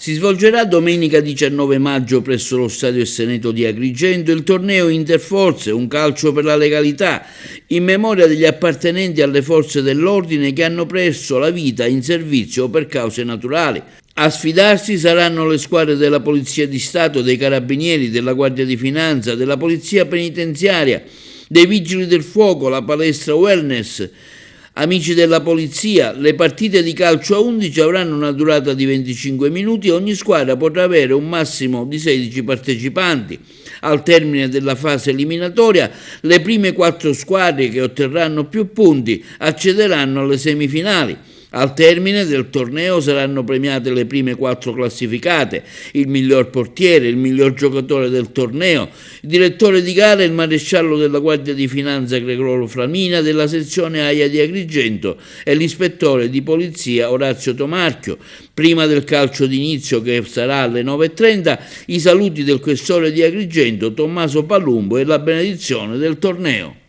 Si svolgerà domenica 19 maggio presso lo Stadio Esseneto di Agrigento il torneo Interforze, un calcio per la legalità, in memoria degli appartenenti alle forze dell'ordine che hanno perso la vita in servizio per cause naturali. A sfidarsi saranno le squadre della Polizia di Stato, dei Carabinieri, della Guardia di Finanza, della Polizia Penitenziaria, dei Vigili del Fuoco, la palestra Wellness, Amici della Polizia. Le partite di calcio a 11 avranno una durata di 25 minuti e ogni squadra potrà avere un massimo di 16 partecipanti. Al termine della fase eliminatoria, le prime 4 squadre che otterranno più punti accederanno alle semifinali. Al termine del torneo saranno premiate le prime 4 classificate, il miglior portiere, il miglior giocatore del torneo, il direttore di gara, il maresciallo della Guardia di Finanza Gregorio Flamina della sezione AIA di Agrigento e l'ispettore di polizia Orazio Tomarchio. Prima del calcio d'inizio, che sarà alle 9:30, i saluti del questore di Agrigento Tommaso Palumbo e la benedizione del torneo.